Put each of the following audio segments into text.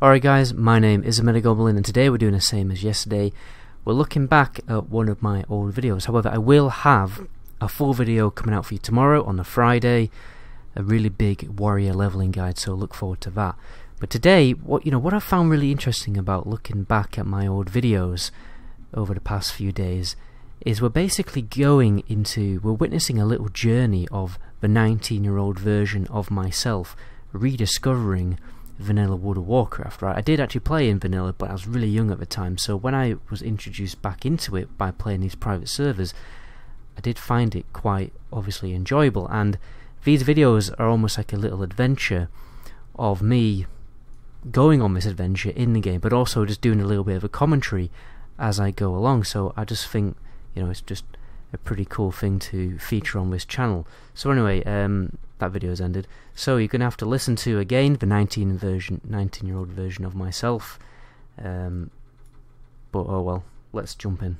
Alright guys, my name is Goblin, and today we're doing the same as yesterday. We're looking back at one of my old videos. However, I will have a full video coming out for you tomorrow on the Friday, a really big warrior leveling guide, so look forward to that. But today, what I found really interesting about looking back at my old videos over the past few days is we're basically we're witnessing a little journey of the 19-year-old version of myself rediscovering vanilla World of Warcraft. Right, I did actually play in vanilla, but I was really young at the time, so when I was introduced back into it by playing these private servers, I did find it quite obviously enjoyable, and these videos are almost like a little adventure of me going on this adventure in the game, but also just doing a little bit of a commentary as I go along. So I just think, it's just a pretty cool thing to feature on this channel. So anyway, that video has ended, so you're gonna have to listen to again the 19-year-old version of myself. But oh well, let's jump in.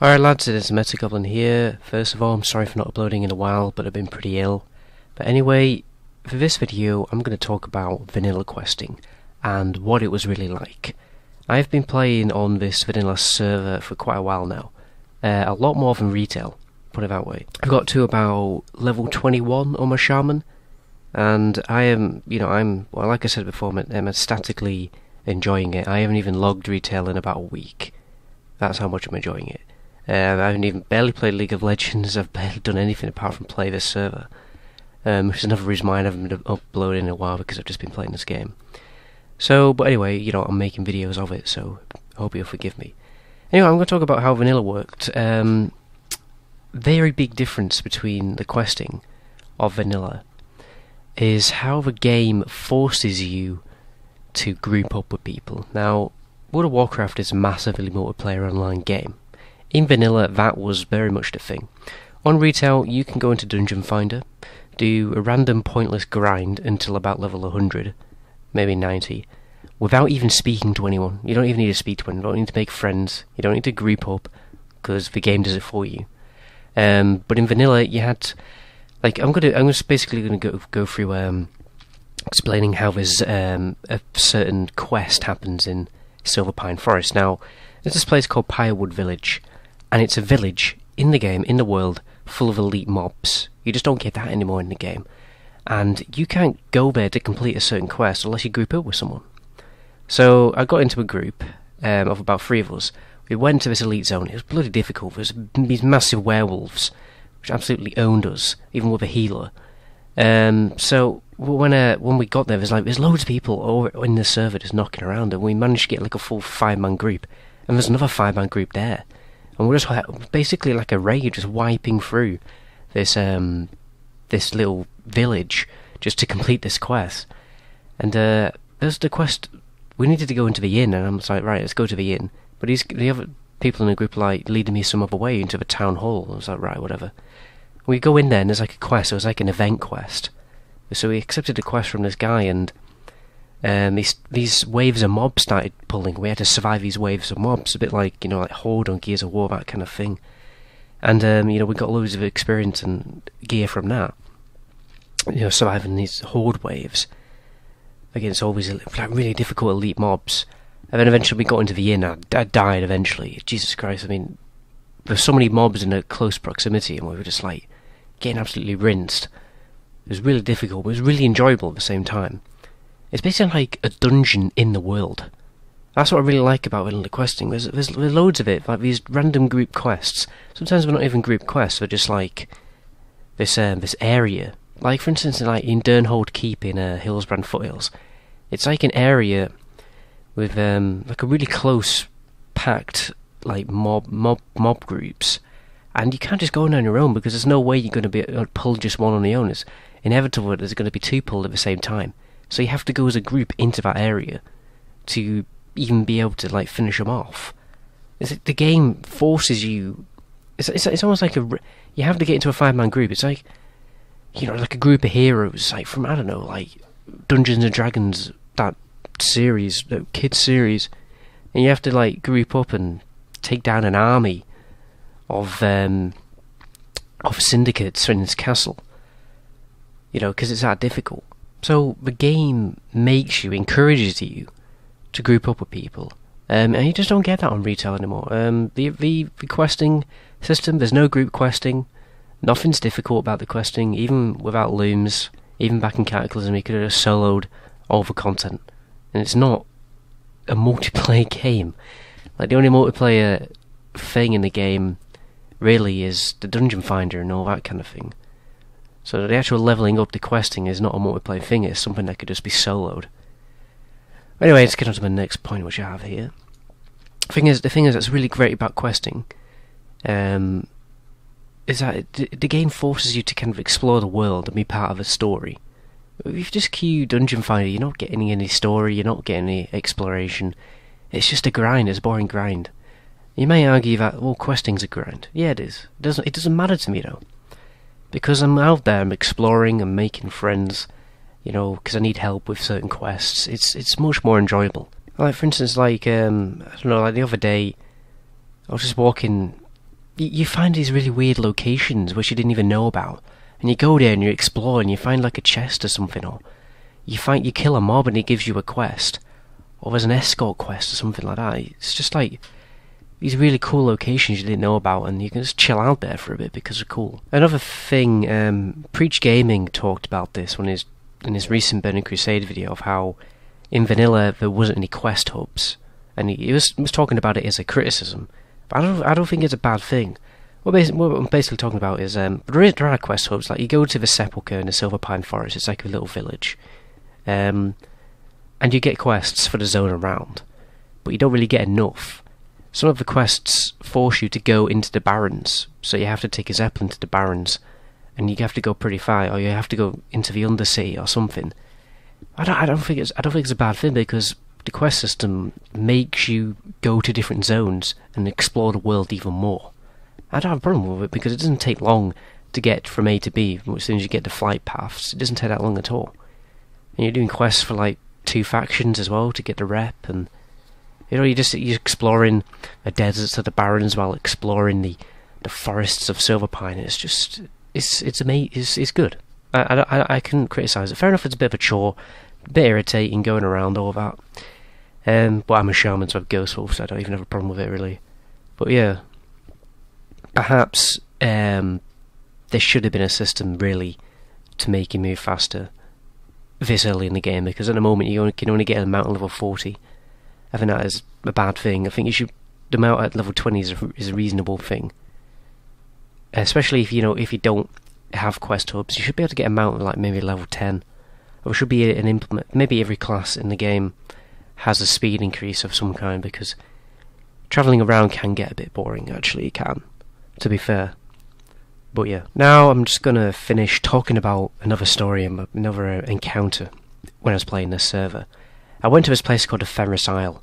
Alright lads, it is Goblin here. First of all, I'm sorry for not uploading in a while, but I've been pretty ill. But anyway, for this video I'm going to talk about vanilla questing and what it was really like. I've been playing on this vanilla server for quite a while now. A lot more than retail, put it that way. I've got to about level 21 on my shaman, and I am, well, like I said before, I'm ecstatically enjoying it. I haven't even logged retail in about a week. That's how much I'm enjoying it. I haven't even barely played League of Legends. I've barely done anything apart from play this server, which is another reason why I haven't been uploading in a while, because I've just been playing this game. So, but anyway, I'm making videos of it, so I hope you'll forgive me. Anyway, I'm going to talk about how vanilla worked. Very big difference between the questing of vanilla is how the game forces you to group up with people. Now, World of Warcraft is a massively multiplayer online game. In vanilla, that was very much the thing. On retail, you can go into Dungeon Finder, do a random pointless grind until about level 100, maybe 90, without even speaking to anyone. You don't even need to speak to anyone, you don't need to make friends, you don't need to group up, because the game does it for you. But in vanilla, you had, like, I'm basically going to go through explaining how there's a certain quest happens in Silverpine Forest. Now, there's this place called Pyrewood Village, and it's a village in the game, in the world, full of elite mobs. You just don't get that anymore in the game. And you can't go there to complete a certain quest unless you group up with someone. So I got into a group of about 3 of us. We went to this elite zone. It was bloody difficult. There was these massive werewolves which absolutely owned us, even with a healer. So when we got there, there's loads of people over in the server just knocking around, and we managed to get like a full 5-man group. And there's another 5-man group there, and we're just basically like a raid, just wiping through this this little village just to complete this quest. And there's the quest. We needed to go into the inn, and I'm like, right, let's go to the inn. But the other people in the group are like leading me some other way into the town hall. I was like, right, whatever. We go in there, and there's like a quest. It was like an event quest. So we accepted a quest from this guy, and these waves of mobs started pulling. We had to survive these waves of mobs, a bit like like Horde on Gears of War, that kind of thing. And we got loads of experience and gear from that. Surviving these Horde waves against all these like really difficult elite mobs. And then eventually we got into the inn. I died eventually. Jesus Christ! I mean, there's so many mobs in a close proximity, and we were just like getting absolutely rinsed. It was really difficult, but it was really enjoyable at the same time. It's basically like a dungeon in the world. That's what I really like about vanilla questing. There's loads of it, like these random group quests. Sometimes they're not even group quests; they're just like this area. Like for instance, in Durnhold Keep in Hillsbrand Foothills, it's like an area with like a really close packed like mob groups, and you can't just go in on your own, because there's no way you're going to be able to pull just one on your own. It's inevitable there's going to be 2 pulled at the same time, so you have to go as a group into that area to even be able to like finish them off. The game forces you. It's almost like you have to get into a 5-man group. It's like like a group of heroes, like from I don't know, like Dungeons and Dragons, that series, the kids series, and you have to like group up and take down an army of syndicates in this castle. you know, because it's that difficult. So the game encourages you to group up with people, and you just don't get that on retail anymore. The questing system, there's no group questing. Nothing's difficult about the questing, even without looms. Even back in Cataclysm, you could have just soloed all the content, and it's not a multiplayer game. Like, the only multiplayer thing in the game really is the dungeon finder and all that kind of thing. So the actual leveling up the questing is not a multiplayer thing, it's something that could just be soloed. Anyway, let's get on to the next point which I have here. The thing is that's really great about questing is that the game forces you to kind of explore the world and be part of a story. If you just queue Dungeon Finder, you're not getting any story, you're not getting any exploration. It's just a grind, it's a boring grind. You may argue that, well, questing's a grind. Yeah, it is. It doesn't matter to me, though. Because I'm out there, I'm exploring, I'm making friends, you know, because I need help with certain quests. It's much more enjoyable. Like, for instance, like, I don't know, like the other day, I was just walking. You find these really weird locations which you didn't even know about, and you go there and you explore and you find like a chest or something, or you kill a mob and it gives you a quest, or there's an escort quest or something like that. It's just like these really cool locations you didn't know about, and you can just chill out there for a bit because they're cool. Another thing, Preach Gaming talked about this in his recent Burning Crusade video, of how in vanilla there wasn't any quest hubs, and he was talking about it as a criticism. But I don't think it's a bad thing. What I'm basically talking about is there are quest hubs. Like, you go to the Sepulchre in the Silver Pine Forest. It's like a little village, and you get quests for the zone around, but you don't really get enough. Some of the quests force you to go into the Barrens, so you have to take a Zeppelin to the Barrens, and you have to go pretty far, or you have to go into the Undersea or something. I don't think it's a bad thing, because the quest system makes you go to different zones and explore the world even more. I don't have a problem with it, because it doesn't take long to get from A to B. As soon as you get the flight paths, it doesn't take that long at all. And you're doing quests for like 2 factions as well to get the rep, and you know, you're exploring the deserts of the Barrens while exploring the forests of Silverpine. It's just it's amazing. It's good. I couldn't criticise it. Fair enough, it's a bit of a chore, a bit irritating going around all that. But I'm a shaman, so I have Ghost Wolf, so I don't even have a problem with it really. But yeah, perhaps there should have been a system really to make you move faster this early in the game, because at the moment you can only get a mount at level 40. I think that is a bad thing. I think the mount at level 20 is a reasonable thing, especially if you don't have quest hubs. You should be able to get a mount at like maybe level 10, or it should be an implement. Maybe every class in the game has a speed increase of some kind, because travelling around can get a bit boring. Actually, it can, to be fair. But yeah, now I'm just gonna finish talking about another story and another encounter when I was playing this server. I went to this place called the Ferris Isle,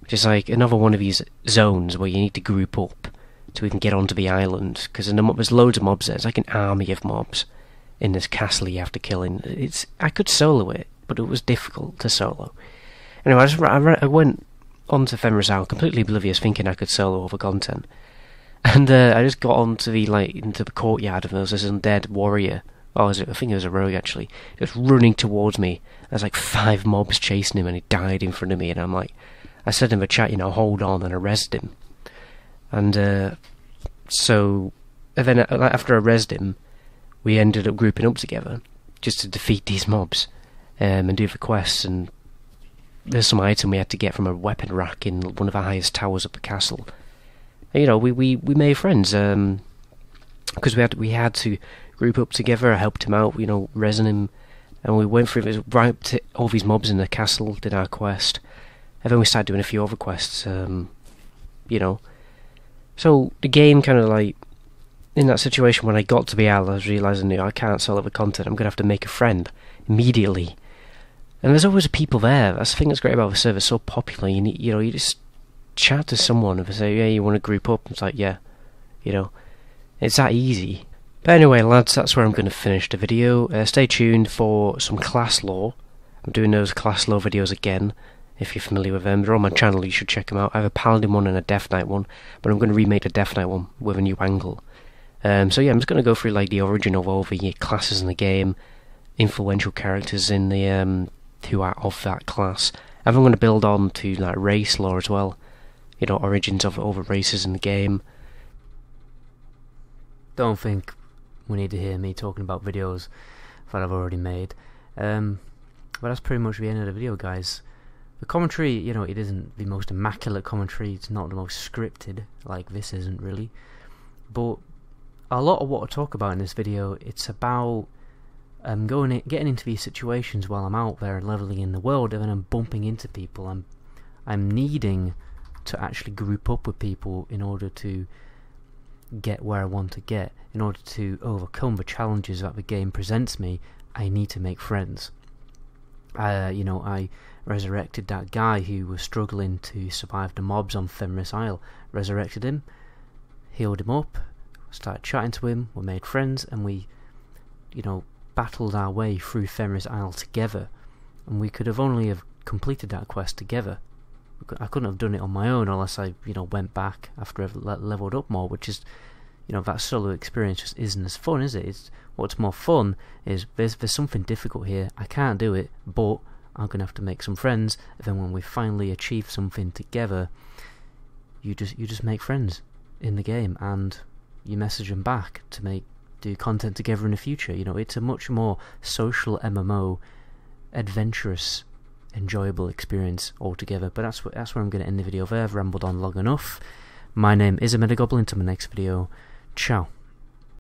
which is like another one of these zones where you need to group up to even get onto the island, because there's loads of mobs there. It's like an army of mobs in this castle you have to kill in. I could solo it, but it was difficult to solo. Anyway, I went onto Ferris Isle completely oblivious, thinking I could solo all the content. And I just got onto into the courtyard, and there was this undead warrior. I think it was a rogue actually, just running towards me. There's like 5 mobs chasing him, and he died in front of me. And I'm like, I said in the chat, hold on, and I rezzed him. And so then after I rezzed him, we ended up grouping up together just to defeat these mobs and do the quests. And there's some item we had to get from a weapon rack in one of the highest towers of the castle. And, we made friends because we had to group up together. I helped him out, resin him, and we went through this, right to all these mobs in the castle, did our quest, and then we started doing a few other quests. So the game kind of like, in that situation when I got to the isle, I was realising I can't sell the content. I'm gonna have to make a friend immediately, and there's always people there. That's the thing that's great about the server. It's so popular. You just chat to someone and say, yeah, you want to group up? It's like, yeah, it's that easy. But anyway, lads, that's where I'm going to finish the video. Stay tuned for some class lore. I'm doing those class lore videos again, if you're familiar with them. They're on my channel, you should check them out. I have a Paladin one and a Death Knight one, but I'm going to remake the Death Knight one with a new angle. So yeah, I'm just going to go through like the origin of all the classes in the game, influential characters in the who are of that class. And I'm going to build on to like race lore as well. You know, origins of other races in the game. Don't think we need to hear me talking about videos that I've already made. But that's pretty much the end of the video, guys. The commentary, you know, it isn't the most immaculate commentary. It's not the most scripted, like this isn't really. But a lot of what I talk about in this video, it's about getting into these situations while I'm out there and leveling in the world, and then I'm bumping into people. I'm needing to actually group up with people in order to get where I want to get. In order to overcome the challenges that the game presents me, I need to make friends. You know, I resurrected that guy who was struggling to survive the mobs on Fenris Isle. Resurrected him, healed him up, started chatting to him, we made friends, and we, you know, battled our way through Fenris Isle together. And we could have only have completed that quest together. I couldn't have done it on my own unless I, you know, went back after I've leveled up more, which is, you know, that solo experience just isn't as fun, is it? What's more fun is there's something difficult here. I can't do it, but I'm going to have to make some friends. And then when we finally achieve something together, you just make friends in the game, and you message them back to do content together in the future. You know, it's a much more social MMO, adventurous, enjoyable experience altogether. But that's where I'm going to end the video there. I've rambled on long enough. My name is Goblin. Until my next video, ciao.